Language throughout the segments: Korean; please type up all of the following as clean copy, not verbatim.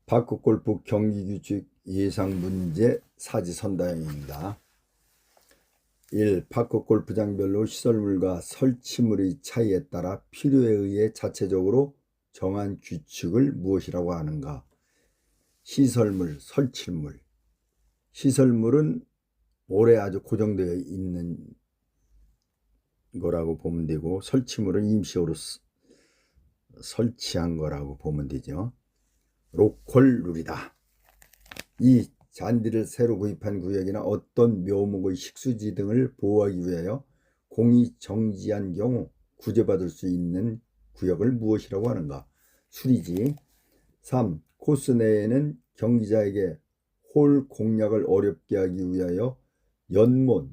박구골프 경기규칙 예상문제 사지선다형입니다. 1. 박구골프장별로 시설물과 설치물의 차이에 따라 필요에 의해 자체적으로 정한 규칙을 무엇이라고 하는가? 시설물, 설치물. 시설물은 오래 아주 고정되어 있는 거라고 보면 되고, 설치물은 임시적으로 설치한 거라고 보면 되죠. 로컬 룰이다. 2. 잔디를 새로 구입한 구역이나 어떤 묘목의 식수지 등을 보호하기 위하여 공이 정지한 경우 구제받을 수 있는 구역을 무엇이라고 하는가? 수리지. 3. 코스 내에는 경기자에게 홀 공략을 어렵게 하기 위하여 연못,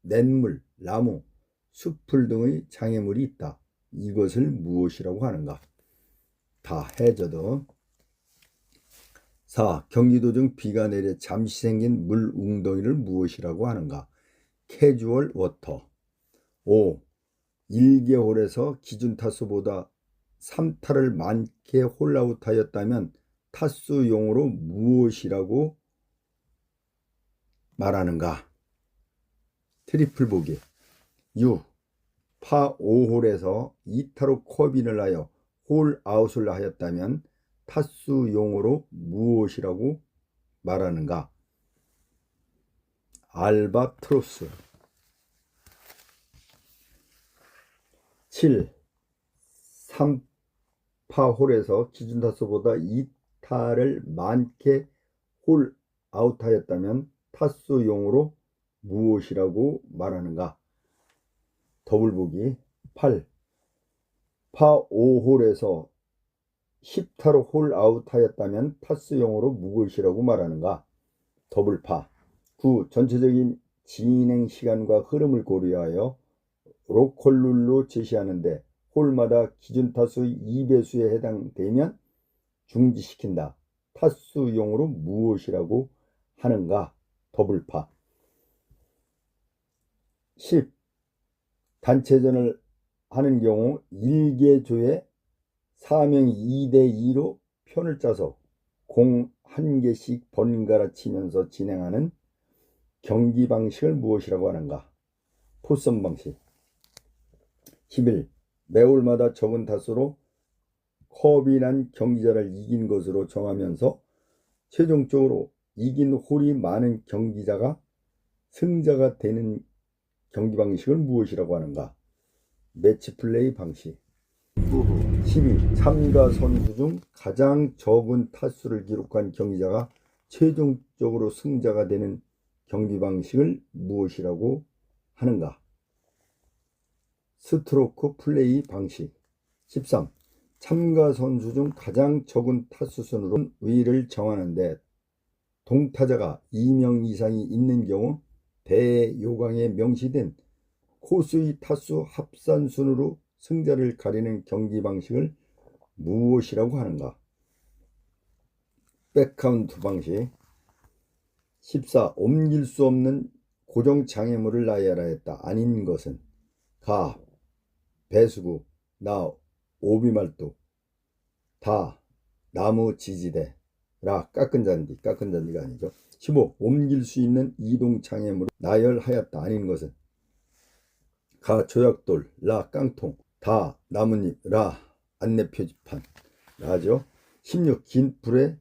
냇물, 나무, 숲풀 등의 장애물이 있다. 이것을 무엇이라고 하는가? 다 해저드. 4. 경기도 중 비가 내려 잠시 생긴 물 웅덩이를 무엇이라고 하는가? 캐주얼 워터. 5. 1개 홀에서 기준 타수보다 3타를 많게 홀아웃하였다면 타수 용어로 무엇이라고 말하는가? 트리플 보기. 6. 파 5홀에서 2타로 컵인을 하여 홀아웃을 하였다면 타수 용어로 무엇이라고 말하는가? 알바트로스. 7. 3파 홀에서 기준 타수보다 2타를 많게 홀아웃하였다면 타수 용어로 무엇이라고 말하는가? 더블 보기. 8. 파 5홀에서 10타로 홀아웃하였다면 타수 용어로 무엇이라고 말하는가? 더블파. 9. 전체적인 진행 시간과 흐름을 고려하여 로컬룰로 제시하는데 홀마다 기준 타수의 2배수에 해당되면 중지시킨다. 타수 용어로 무엇이라고 하는가? 더블파. 10. 단체전을 하는 경우 1개 조에 4명이 2대2로 편을 짜서 공 1개씩 번갈아 치면서 진행하는 경기 방식을 무엇이라고 하는가? 포섬 방식. 11. 매홀마다 적은 타수로 컵이 난 경기자를 이긴 것으로 정하면서 최종적으로 이긴 홀이 많은 경기자가 승자가 되는 경기 방식을 무엇이라고 하는가? 매치 플레이 방식. 12. 참가 선수 중 가장 적은 타수를 기록한 경기자가 최종적으로 승자가 되는 경기 방식을 무엇이라고 하는가? 스트로크 플레이 방식. 13. 참가 선수 중 가장 적은 타수 순으로 위를 정하는데 동타자가 2명 이상이 있는 경우 대요강에 명시된 코스의 타수 합산 순으로 승자를 가리는 경기 방식을 무엇이라고 하는가? 백카운트 방식. 14. 옮길 수 없는 고정 장애물을 나열하였다. 아닌 것은 가, 배수구, 나, 오비말뚝, 다, 나무 지지대, 라, 깎은 잔디가 아니죠. 15. 옮길 수 있는 이동 장애물을 나열하였다. 아닌 것은 가, 조약돌, 라, 깡통, 다, 나뭇잎, 라, 안내 표지판, 라죠. 16. 긴 불에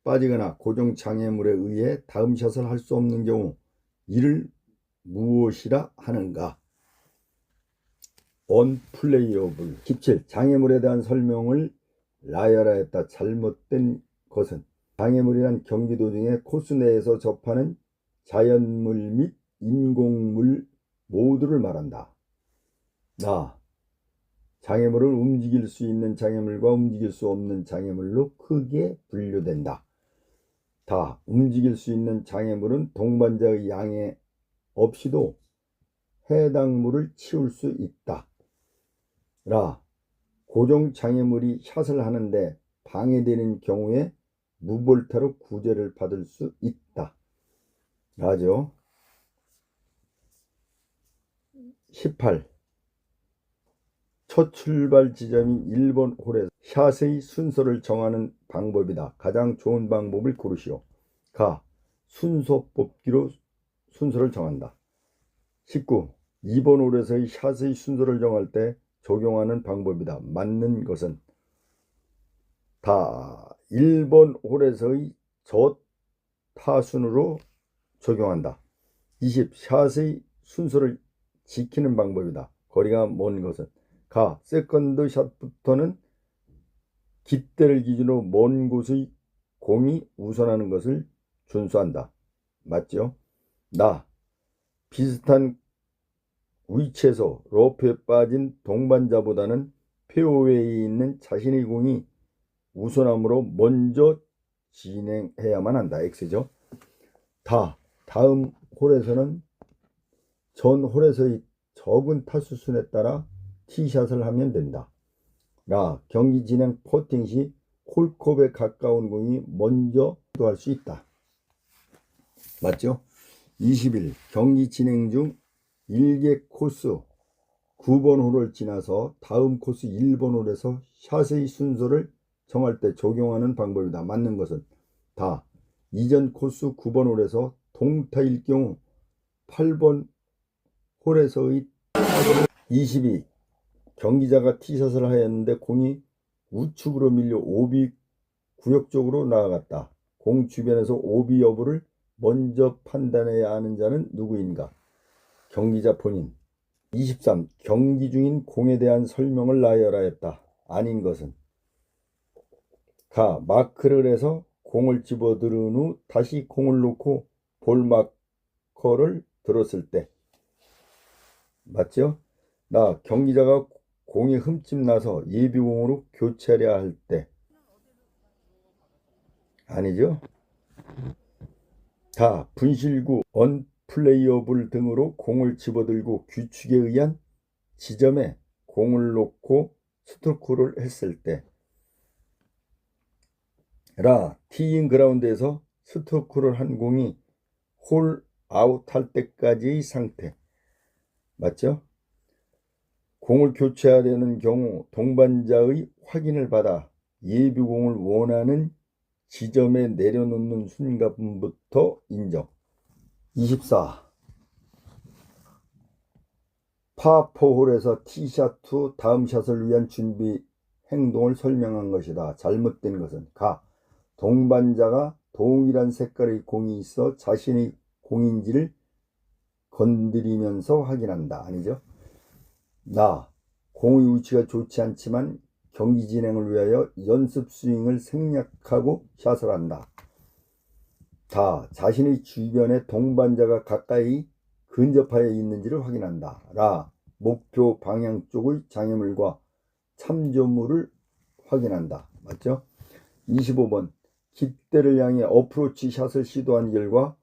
빠지거나 고정 장애물에 의해 다음 샷을 할 수 없는 경우 이를 무엇이라 하는가? 언플레이어블. 17. 장애물에 대한 설명을 나열하였다. 잘못된 것은 장애물이란 경기 도중에 코스 내에서 접하는 자연물 및 인공물 모두를 말한다. 나. 장애물은 움직일 수 있는 장애물과 움직일 수 없는 장애물로 크게 분류된다. 다. 움직일 수 있는 장애물은 동반자의 양해 없이도 해당 물을 치울 수 있다. 라. 고정 장애물이 샷을 하는데 방해되는 경우에 무볼타로 구제를 받을 수 있다. 라죠. 18. 첫 출발 지점인 1번 홀에서 샷의 순서를 정하는 방법이다. 가장 좋은 방법을 고르시오. 가. 순서 뽑기로 순서를 정한다. 19. 2번 홀에서의 샷의 순서를 정할 때 적용하는 방법이다. 맞는 것은 다 1번 홀에서의 저 타순으로 적용한다. 20. 샷의 순서를 지키는 방법이다. 거리가 먼 것은 가. 세컨드 샷부터는 깃대를 기준으로 먼 곳의 공이 우선하는 것을 준수한다. 맞죠? 나. 비슷한 위치에서 러프에 빠진 동반자보다는 페어웨이에 있는 자신의 공이 우선함으로 먼저 진행해야만 한다. X죠. 다음 홀에서는 전 홀에서의 적은 타수 순에 따라 티샷을 하면 된다. 경기 진행 퍼팅 시 홀컵에 가까운 공이 먼저 시도할 수 있다. 맞죠? 21. 경기 진행 중 1개 코스 9번 홀을 지나서 다음 코스 1번 홀에서 샷의 순서를 정할 때 적용하는 방법이다. 맞는 것은 이전 코스 9번 홀에서 동타일 경우 8번 홀에서의 22. 경기자가 티샷을 하였는데 공이 우측으로 밀려 오비 구역 쪽으로 나아갔다. 공 주변에서 오비 여부를 먼저 판단해야 하는 자는 누구인가? 경기자 본인. 23. 경기 중인 공에 대한 설명을 나열하였다. 아닌 것은 마크를 해서 공을 집어들은 후 다시 공을 놓고 볼 마커를 들었을 때. 맞죠? 경기자가 공이 흠집 나서 예비공으로 교체하려 할 때. 아니죠? 분실구, 언플레이어블 등으로 공을 집어들고 규칙에 의한 지점에 공을 놓고 스트로크를 했을 때. 티잉 그라운드에서 스트로크를 한 공이 홀 아웃할 때까지의 상태. 맞죠? 공을 교체하려는 경우 동반자의 확인을 받아 예비공을 원하는 지점에 내려놓는 순간부터 인정. 24. 파4홀에서 티샷 후 다음 샷을 위한 준비 행동을 설명한 것이다. 잘못된 것은 동반자가 동일한 색깔의 공이 있어 자신의 공인지를 건드리면서 확인한다. 아니죠? 공의 위치가 좋지 않지만 경기 진행을 위하여 연습 스윙을 생략하고 샷을 한다. 자신의 주변에 동반자가 가까이 근접하여 있는지를 확인한다. 목표 방향 쪽의 장애물과 참조물을 확인한다. 맞죠? 25번. 깃대를 향해 어프로치 샷을 시도한 결과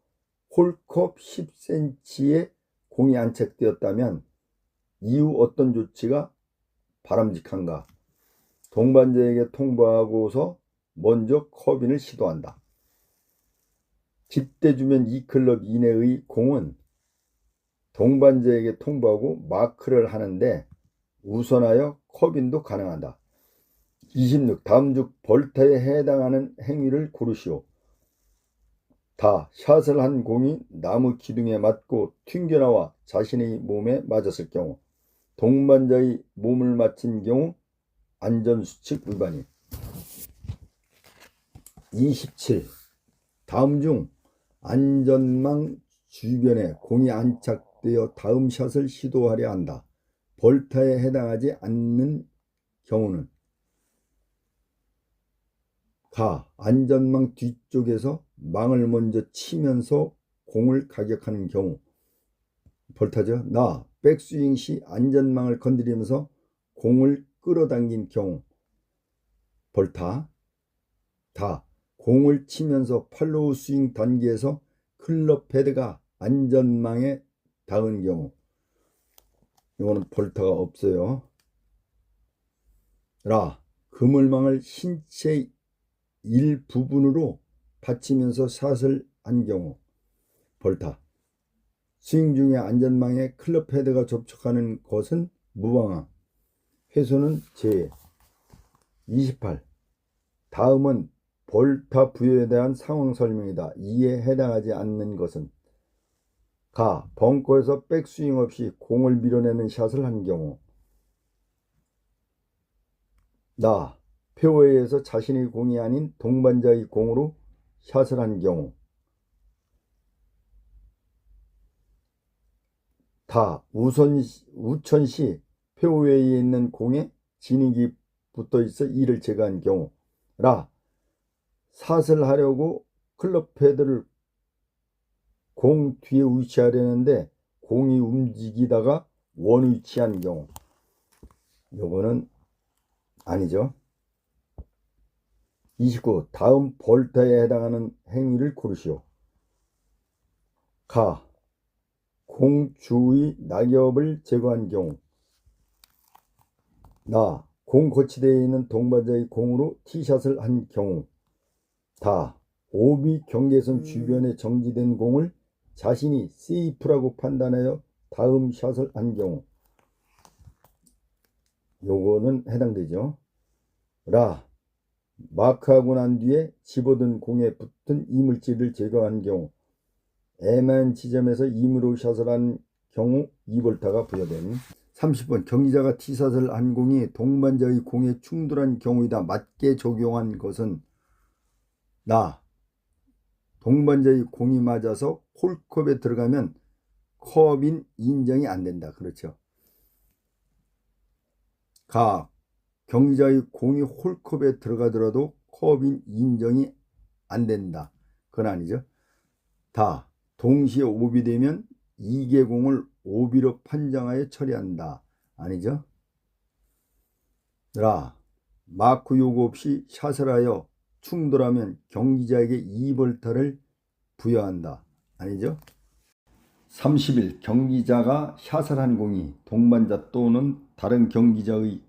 홀컵 10cm의 공이 안착되었다면 이후 어떤 조치가 바람직한가? 동반자에게 통보하고서 먼저 컵인을 시도한다. 깃대 주변 2클럽 이내의 공은 동반자에게 통보하고 마크를 하는데 우선하여 컵인도 가능하다. 26. 다음 중 벌타에 해당하는 행위를 고르시오. 샷을 한 공이 나무 기둥에 맞고 튕겨나와 자신의 몸에 맞았을 경우, 동반자의 몸을 맞힌 경우 안전수칙 위반이. 27. 다음 중 안전망 주변에 공이 안착되어 다음 샷을 시도하려 한다. 벌타에 해당하지 않는 경우는 안전망 뒤쪽에서 망을 먼저 치면서 공을 가격하는 경우. 벌타죠. 백스윙 시 안전망을 건드리면서 공을 끌어당긴 경우. 벌타. 공을 치면서 팔로우 스윙 단계에서 클럽 헤드가 안전망에 닿은 경우. 이거는 벌타가 없어요. 그물망을 신체 일부분으로 받치면서 샷을 한 경우. 벌타. 스윙 중에 안전망에 클럽 헤드가 접촉하는 것은 무방함. 훼손은 제. 28. 다음은 볼타 부여에 대한 상황 설명이다. 이에 해당하지 않는 것은 가. 벙커에서 백스윙 없이 공을 밀어내는 샷을 한 경우. 나. 페어웨이에서 자신의 공이 아닌 동반자의 공으로 샷을 한 경우. 다. 우천시 페어웨이에 있는 공에 진흙이 붙어 있어 이를 제거한 경우. 라. 샷을 하려고 클럽 패드를 공 뒤에 위치하려는데 공이 움직이다가 원 위치한 경우. 요거는 아니죠. 29. 다음 볼타에 해당하는 행위를 고르시오. 가. 공 주의 낙엽을 제거한 경우. 나. 공 거치대에 있는 동반자의 공으로 티샷을 한 경우. 다. 오비 경계선 주변에 정지된 공을 자신이 세이프라고 판단하여 다음 샷을 한 경우. 요거는 해당되죠. 라. 마크하고 난 뒤에 집어든 공에 붙은 이물질을 제거한 경우. 애매한 지점에서 임으로 샷을 한 경우 2볼타가 부여되는. 30번 경기자가 티샷을 한 공이 동반자의 공에 충돌한 경우이다. 맞게 적용한 것은 나. 동반자의 공이 맞아서 홀컵에 들어가면 컵인 인정이 안 된다. 그렇죠. 가. 경기자의 공이 홀컵에 들어가더라도 컵인 인정이 안 된다. 그건 아니죠. 다. 동시에 오비 되면 2개 공을 오비로 판정하여 처리한다. 아니죠. 라. 마크 요구 없이 샷을 하여 충돌하면 경기자에게 2볼타를 부여한다. 아니죠. 30일 경기자가 샷을 한 공이 동반자 또는 다른 경기자의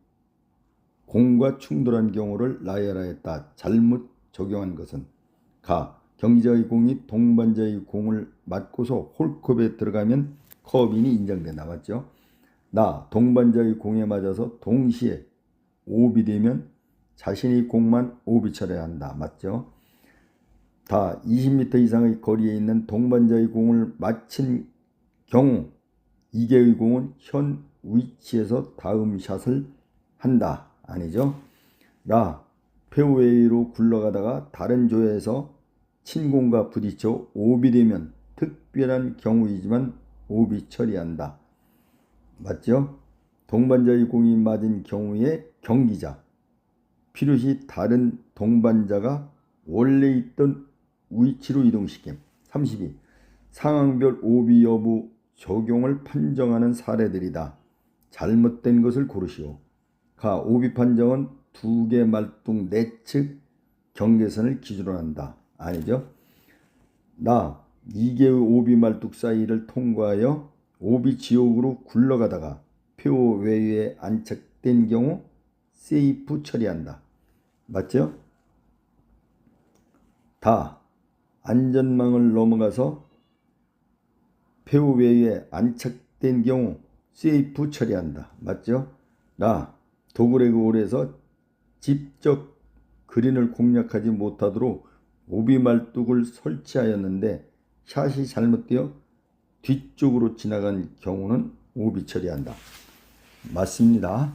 공과 충돌한 경우를 나열하였다. 잘못 적용한 것은 가. 경기자의 공이 동반자의 공을 맞고서 홀컵에 들어가면 컵인이 인정된다. 맞죠? 나. 동반자의 공에 맞아서 동시에 오비 되면 자신의 공만 오비 처리해야 한다. 맞죠? 다. 20m 이상의 거리에 있는 동반자의 공을 맞힌 경우 2개의 공은 현 위치에서 다음 샷을 한다. 아니죠. 라. 페어웨이로 굴러가다가 다른 조에서 친공과 부딪혀 오비 되면 특별한 경우이지만 오비 처리한다. 맞죠? 동반자의 공이 맞은 경우에 경기자 필요시 다른 동반자가 원래 있던 위치로 이동시킴. 32. 상황별 오비 여부 적용을 판정하는 사례들이다. 잘못된 것을 고르시오. 가. 오비 판정은 2개 말뚝 내측 경계선을 기준으로 한다. 아니죠. 나. 2개의 오비 말뚝 사이를 통과하여 오비 지역으로 굴러가다가 페어웨이에 안착된 경우 세이프 처리한다. 맞죠? 다. 안전망을 넘어가서 페어웨이에 안착된 경우 세이프 처리한다. 맞죠? 나. 도그레그 홀에서 직접 그린을 공략하지 못하도록 오비 말뚝을 설치하였는데 샷이 잘못되어 뒤쪽으로 지나간 경우는 오비 처리한다. 맞습니다.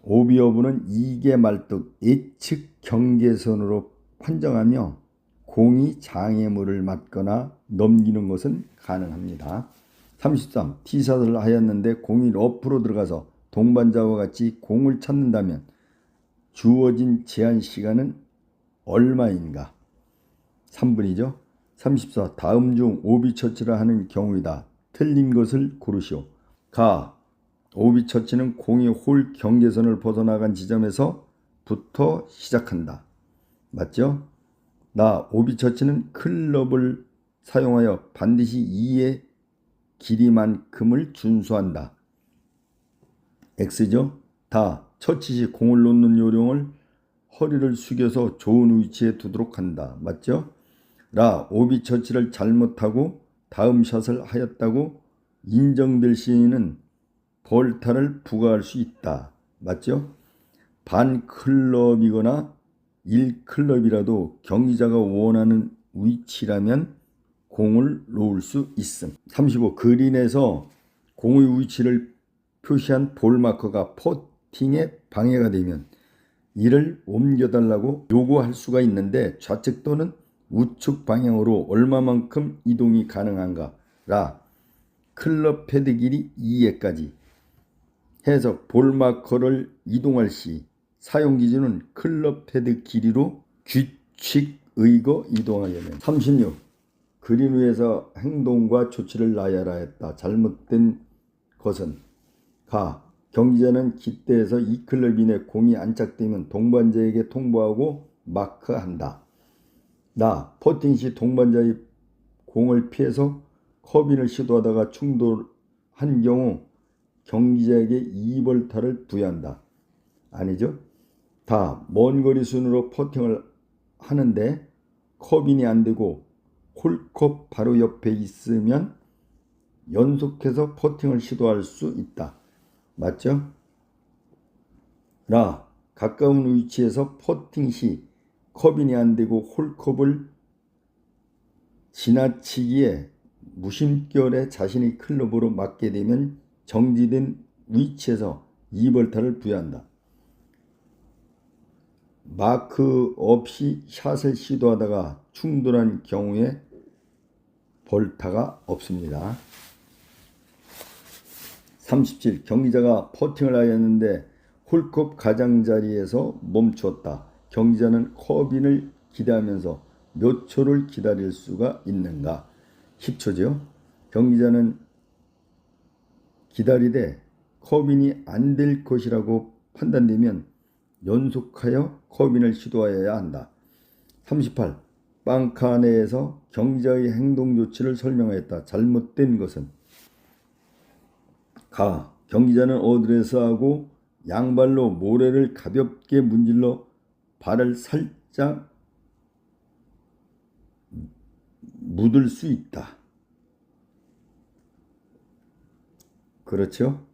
오비 여부는 2개 말뚝 예측 경계선으로 판정하며 공이 장애물을 맞거나 넘기는 것은 가능합니다. 33. 티샷을 하였는데 공이 러프로 들어가서 동반자와 같이 공을 찾는다면 주어진 제한 시간은 얼마인가? 3분이죠. 34. 다음 중 오비 처치를 하는 경우이다. 틀린 것을 고르시오. 가. 오비 처치는 공이 홀 경계선을 벗어나간 지점에서부터 시작한다. 맞죠? 나. 오비 처치는 클럽을 사용하여 반드시 2의 길이만큼을 준수한다. X죠. 다. 처치 시 공을 놓는 요령을 허리를 숙여서 좋은 위치에 두도록 한다. 맞죠? 라. 오비 처치를 잘못하고 다음 샷을 하였다고 인정될 시에는 벌타를 부과할 수 있다. 맞죠? 반 클럽이거나 1클럽이라도 경기자가 원하는 위치라면 공을 놓을 수 있음. 35. 그린에서 공의 위치를 표시한 볼 마커가 퍼팅에 방해가 되면 이를 옮겨달라고 요구할 수가 있는데 좌측 또는 우측 방향으로 얼마만큼 이동이 가능한가? 라. 클럽 패드 길이 2회까지. 해석. 볼 마커를 이동할 시 사용 기준은 클럽 패드 길이로 규칙 의거 이동하려면. 36. 그린 위에서 행동과 조치를 나열하였다. 잘못된 것은 가. 경기자는 기대에서 2클럽 이내 공이 안착되면 동반자에게 통보하고 마크한다. 나. 퍼팅 시 동반자의 공을 피해서 컵인을 시도하다가 충돌한 경우 경기자에게 2벌타를 부여한다. 아니죠? 다. 먼 거리 순으로 퍼팅을 하는데 컵인이 안 되고 홀컵 바로 옆에 있으면 연속해서 퍼팅을 시도할 수 있다. 맞죠? 라. 가까운 위치에서 퍼팅 시 컵인이 안 되고 홀컵을 지나치기에 무심결에 자신의 클럽으로 맞게 되면 정지된 위치에서 2벌타를 부여한다. 마크 없이 샷을 시도하다가 충돌한 경우에 벌타가 없습니다. 37. 경기자가 퍼팅을 하였는데 홀컵 가장자리에서 멈추었다. 경기자는 컵인을 기대하면서 몇 초를 기다릴 수가 있는가? 10초죠. 경기자는 기다리되 컵인이 안 될 것이라고 판단되면 연속하여 컵인을 시도하여야 한다. 38. 빵카 내에서 경기자의 행동 조치를 설명하였다. 잘못된 것은 가. 경기자는 어드레스하고 양발로 모래를 가볍게 문질러 발을 살짝 묻을 수 있다. 그렇죠?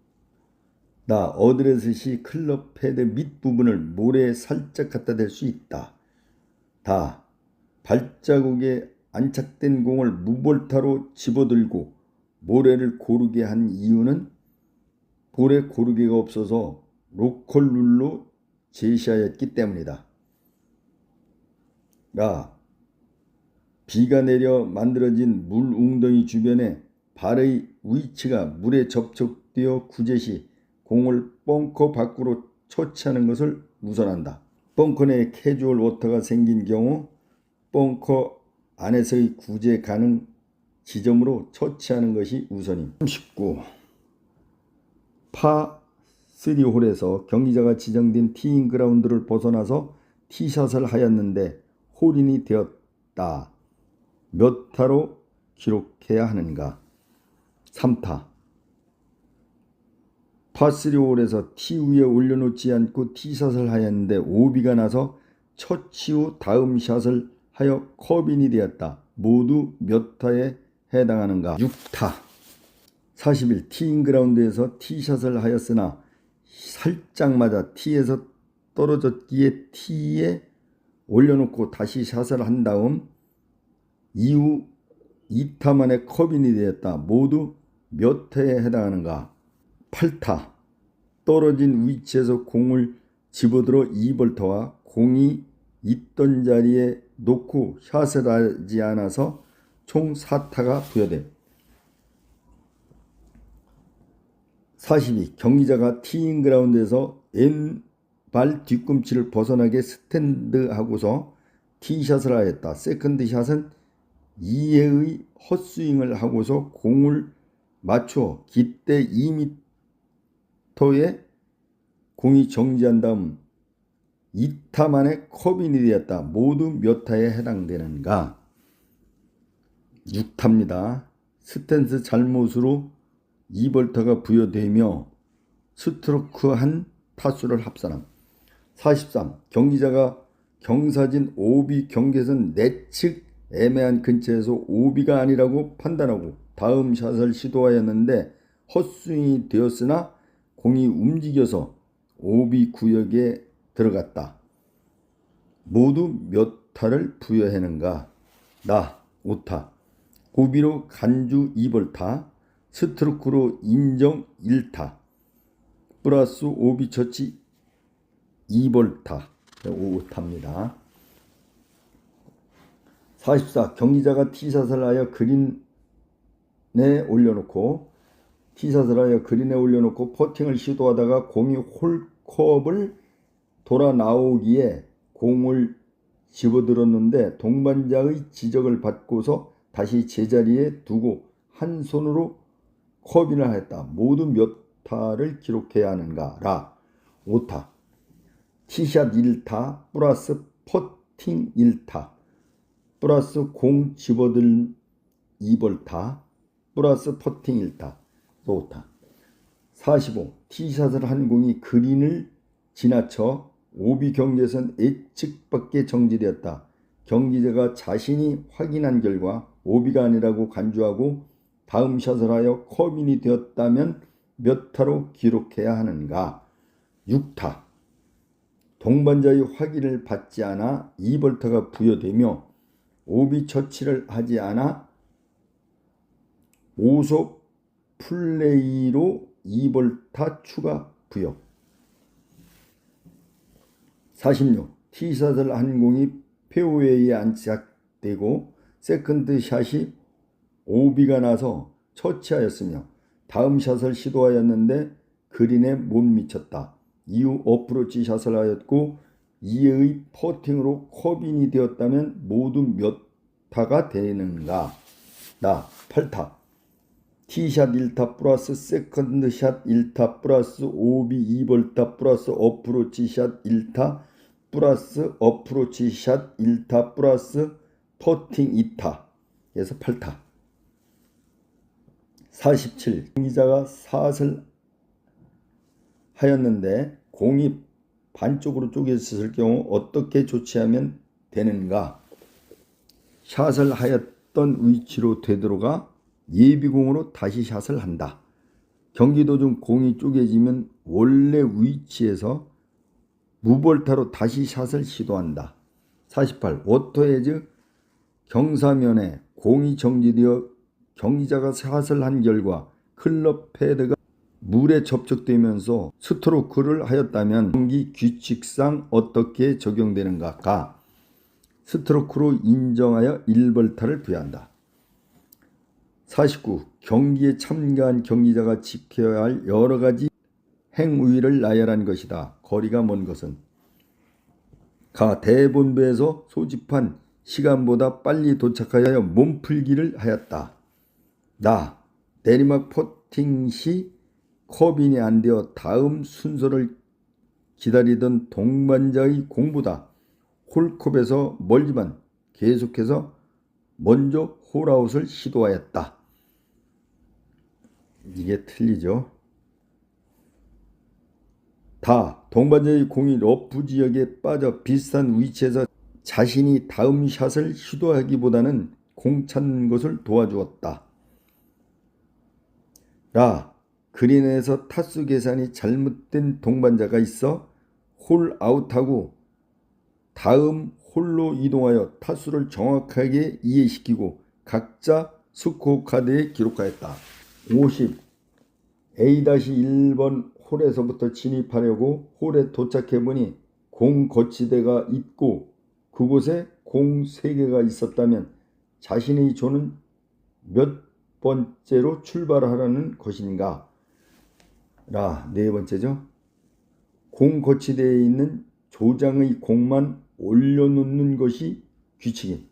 나. 어드레스 시 클럽 패드 밑부분을 모래에 살짝 갖다 댈 수 있다. 다. 발자국에 안착된 공을 무볼타로 집어들고 모래를 고르게 한 이유는 볼에 고르기가 없어서 로컬 룰로 제시하였기 때문이다. 라. 비가 내려 만들어진 물 웅덩이 주변에 발의 위치가 물에 접촉되어 구제 시 공을 벙커 밖으로 처치하는 것을 우선한다. 벙커 내에 캐주얼 워터가 생긴 경우 벙커 안에서의 구제 가능 지점으로 처치하는 것이 우선임. 39. 파3 홀에서 경기자가 지정된 티잉 그라운드를 벗어나서 티샷을 하였는데 홀인이 되었다. 몇 타로 기록해야 하는가? 3타. 파3 홀에서 티 위에 올려놓지 않고 티샷을 하였는데 오비가 나서 처치 후 다음 샷을 하여 컵인이 되었다. 모두 몇 타에 해당하는가? 6타. 41. 티잉 그라운드에서 티샷을 하였으나 살짝 맞아 티에서 떨어졌기에 티에 올려놓고 다시 샷을 한 다음 이후 2타 만에 컵인이 되었다. 모두 몇 타에 해당하는가? 8타. 떨어진 위치에서 공을 집어들어 2벌타와 공이 있던 자리에 놓고 샷을 하지 않아서 총 4타가 부여됨. 42. 경기자가 티잉 그라운드에서 왼발 뒤꿈치를 벗어나게 스탠드하고서 티샷을 하였다. 세컨드 샷은 2회의 헛스윙을 하고서 공을 맞춰 깃대 2m에 공이 정지한 다음 2타 만에 컵인이 되었다. 모두 몇 타에 해당되는가? 6타입니다. 스탠스 잘못으로 2벌타가 부여되며 스트로크 한 타수를 합산함. 43. 경기자가 경사진 오비 경계선 내측 애매한 근처에서 오비가 아니라고 판단하고 다음 샷을 시도하였는데 헛스윙이 되었으나 공이 움직여서 오비 구역에 들어갔다. 모두 몇 타를 부여하는가? 나 5타, 고비로 간주 2벌타, 스트로크로 인정 1타, 플러스 오비 처치 2벌타, 5타입니다. 44. 경기자가 티샷을 하여 그린에 올려놓고 퍼팅을 시도하다가 공이 홀컵을 돌아 나오기에 공을 집어들었는데 동반자의 지적을 받고서 다시 제자리에 두고 한 손으로 컵인을 하였다. 모두 몇 타를 기록해야 하는가? 라 5타, 티샷 1타 플러스 퍼팅 1타 플러스 공 집어든 2벌타 플러스 퍼팅 1타 5타. 45. 티샷을 한 공이 그린을 지나쳐 오비 경계선 예측 밖에 정지되었다. 경기자가 자신이 확인한 결과 오비가 아니라고 간주하고 다음 샷을 하여 컵인이 되었다면 몇 타로 기록해야 하는가? 6타. 동반자의 확인을 받지 않아 2벌타가 부여되며 오비 처치를 하지 않아 5속 플레이로 2벌타 추가 부여. 46. 티샷을 한 공이 페어웨이에 안착되고 세컨드 샷이 오비가 나서 처치하였으며 다음 샷을 시도하였는데 그린에 못 미쳤다. 이후 어프로치 샷을 하였고 이의 퍼팅으로 컵인이 되었다면 모두 몇 타가 되는가? 나 8타. 티샷 1타 플러스 세컨드 샷 1타 플러스 오비 2벌타 플러스 어프로치 샷 1타 플러스 어프로치 샷 1타 플러스 퍼팅 2타 그래서 8타. 47. 경기자가 샷을 하였는데 공이 반쪽으로 쪼개졌을 경우 어떻게 조치하면 되는가? 샷을 하였던 위치로 되돌아가 예비공으로 다시 샷을 한다. 경기 도중 공이 쪼개지면 원래 위치에서 무벌타로 다시 샷을 시도한다. 48. 워터헤즈 경사면에 공이 정지되어 경기자가 샷을 한 결과 클럽 패드가 물에 접촉되면서 스트로크를 하였다면 경기 규칙상 어떻게 적용되는가? 가. 스트로크로 인정하여 1벌타를 부여한다. 49. 경기에 참가한 경기자가 지켜야 할 여러가지 행위를 나열한 것이다. 거리가 먼 것은 가. 대본부에서 소집한 시간보다 빨리 도착하여 몸풀기를 하였다. 나. 내리막 퍼팅 시 컵인이 안 되어 다음 순서를 기다리던 동반자의 공보다 홀컵에서 멀지만 계속해서 먼저 홀아웃을 시도하였다. 이게 틀리죠. 다. 동반자의 공이 러프 지역에 빠져 비슷한 위치에서 자신이 다음 샷을 시도하기보다는 공 찾는 것을 도와주었다. 라. 그린에서 타수 계산이 잘못된 동반자가 있어 홀아웃하고 다음 홀로 이동하여 타수를 정확하게 이해시키고 각자 스코어 카드에 기록하였다. 50. A-1번 홀에서부터 진입하려고 홀에 도착해보니 공 거치대가 있고 그곳에 공 3개가 있었다면 자신의 조는 몇 번째로 출발하라는 것인가? 라. 4번째죠. 공 거치대에 있는 조장의 공만 올려놓는 것이 규칙임.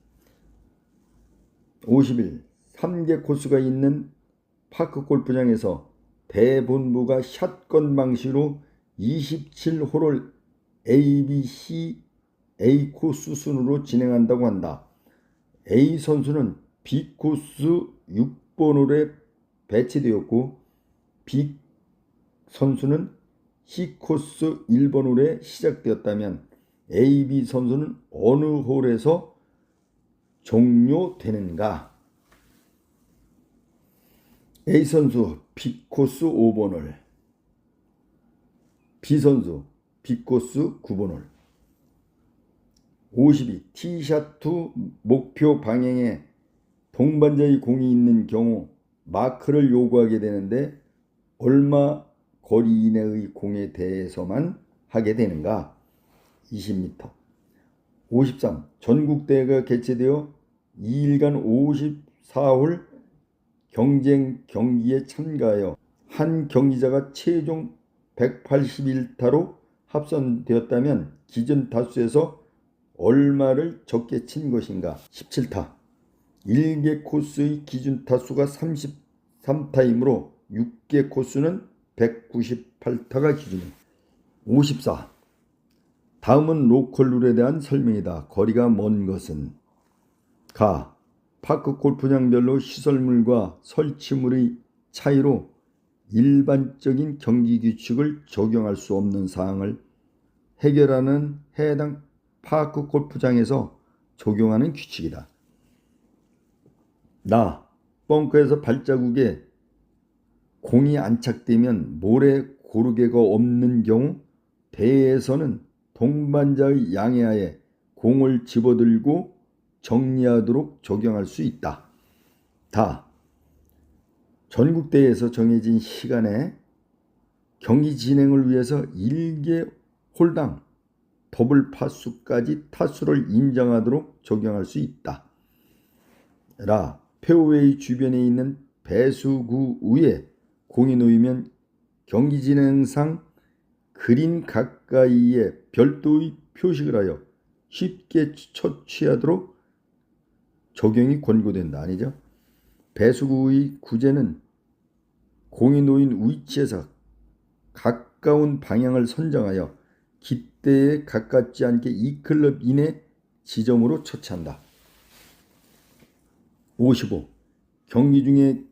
51. 3개 코스가 있는 파크 골프장에서 대본부가 샷건 방식으로 27홀을 A, B, C, A 코스 순으로 진행한다고 한다. A 선수는 B 코스 6번 홀에 배치되었고 B 선수는 C 코스 1번 홀에 시작되었다면 A, B 선수는 어느 홀에서 종료되는가? A 선수 B 코스 5번 홀, B선수 빅코스 9번홀. 52. 티샷 투 목표 방향에 동반자의 공이 있는 경우 마크를 요구하게 되는데 얼마 거리 이내의 공에 대해서만 하게 되는가? 20m. 53. 전국대회가 개최되어 2일간 54홀 경쟁 경기에 참가하여 한 경기자가 최종 181타로 합산되었다면 기존 타수에서 얼마를 적게 친 것인가? 17타. 1개 코스의 기준 타수가 33타이므로 6개 코스는 198타가 기준입니다. 54. 다음은 로컬 룰에 대한 설명이다. 거리가 먼 것은 가. 파크 골프장별로 시설물과 설치물의 차이로 일반적인 경기 규칙을 적용할 수 없는 사항을 해결하는 해당 파크 골프장에서 적용하는 규칙이다. 나. 벙커에서 발자국에 공이 안착되면 모래 고르개가 없는 경우 대회에서는 동반자의 양해하에 공을 집어들고 정리하도록 적용할 수 있다. 다. 전국대회에서 정해진 시간에 경기 진행을 위해서 1개 홀당 더블 파수까지 타수를 인정하도록 적용할 수 있다. 라. 페어웨이 주변에 있는 배수구 위에 공이 놓이면 경기 진행상 그린 가까이에 별도의 표식을 하여 쉽게 처치하도록 적용이 권고된다. 아니죠? 배수구의 구제는 공이 놓인 위치에서 가까운 방향을 선정하여 깃대에 가깝지 않게 2클럽 이내 지점으로 처치한다. 55. 경기 중에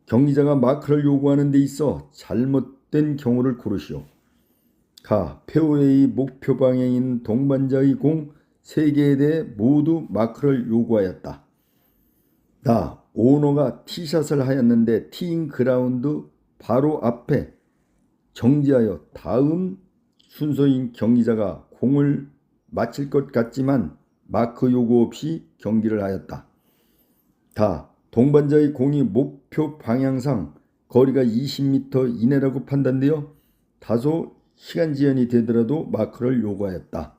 경기자가 마크를 요구하는 데 있어 잘못된 경우를 고르시오. 가. 페어웨이 목표 방향인 동반자의 공 3개에 대해 모두 마크를 요구하였다. 나. 오너가 티샷을 하였는데 티잉 그라운드 바로 앞에 정지하여 다음 순서인 경기자가 공을 맞힐 것 같지만 마크 요구 없이 경기를 하였다. 다. 동반자의 공이 목표 방향상 거리가 20m 이내라고 판단되어 다소 시간 지연이 되더라도 마크를 요구하였다.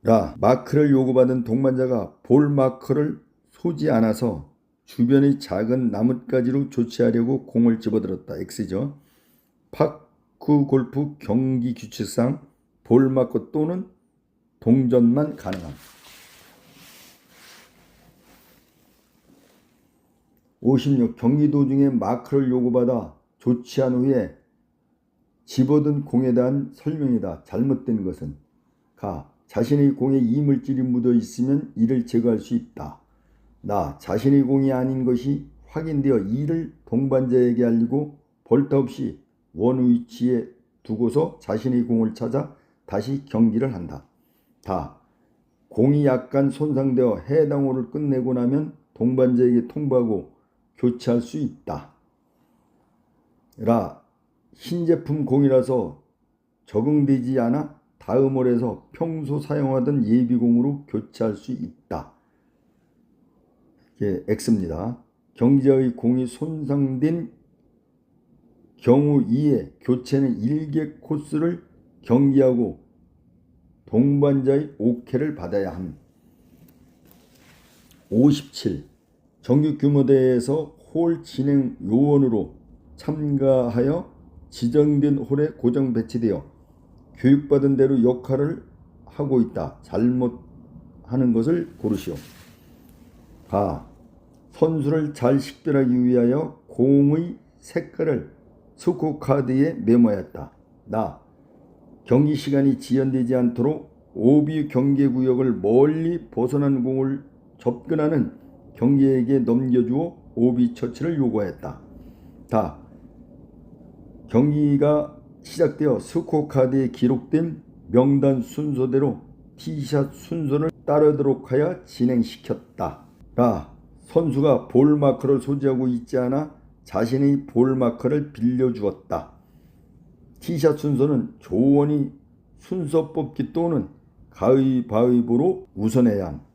라. 마크를 요구받은 동반자가 볼 마크를 쏘지 않아서 주변의 작은 나뭇가지로 조치하려고 공을 집어들었다. X죠. 파크 골프 경기 규칙상 볼 마크 또는 동전만 가능함. 56. 경기 도중에 마크를 요구받아 조치한 후에 집어든 공에 대한 설명이다. 잘못된 것은 가. 자신의 공에 이물질이 묻어 있으면 이를 제거할 수 있다. 나. 자신의 공이 아닌 것이 확인되어 이를 동반자에게 알리고 볼타 없이 원 위치에 두고서 자신의 공을 찾아 다시 경기를 한다. 다. 공이 약간 손상되어 해당 홀을 끝내고 나면 동반자에게 통보하고 교체할 수 있다. 라. 신제품 공이라서 적응되지 않아 다음 홀에서 평소 사용하던 예비공으로 교체할 수 있다. 이게 X입니다. 경기자의 공이 손상된 경우 2에 교체는 1개 코스를 경기하고 동반자의 오케이를 받아야 함. 57. 정규 규모 대회에서 홀 진행 요원으로 참가하여 지정된 홀에 고정 배치되어 교육받은 대로 역할을 하고 있다. 잘못하는 것을 고르시오. 가. 선수를 잘 식별하기 위하여 공의 색깔을 스코어카드에 메모하였다. 나. 경기 시간이 지연되지 않도록 오비 경계구역을 멀리 벗어난 공을 접근하는 경기에게 넘겨주어 오비 처치를 요구하였다. 다. 경기가 시작되어 스코어카드에 기록된 명단 순서대로 티샷 순서를 따르도록 하여 진행시켰다. 라. 선수가 볼 마커를 소지하고 있지 않아 자신의 볼 마커를 빌려주었다. 티샷 순서는 조원이 순서 뽑기 또는 가위바위보로 우선해야 함.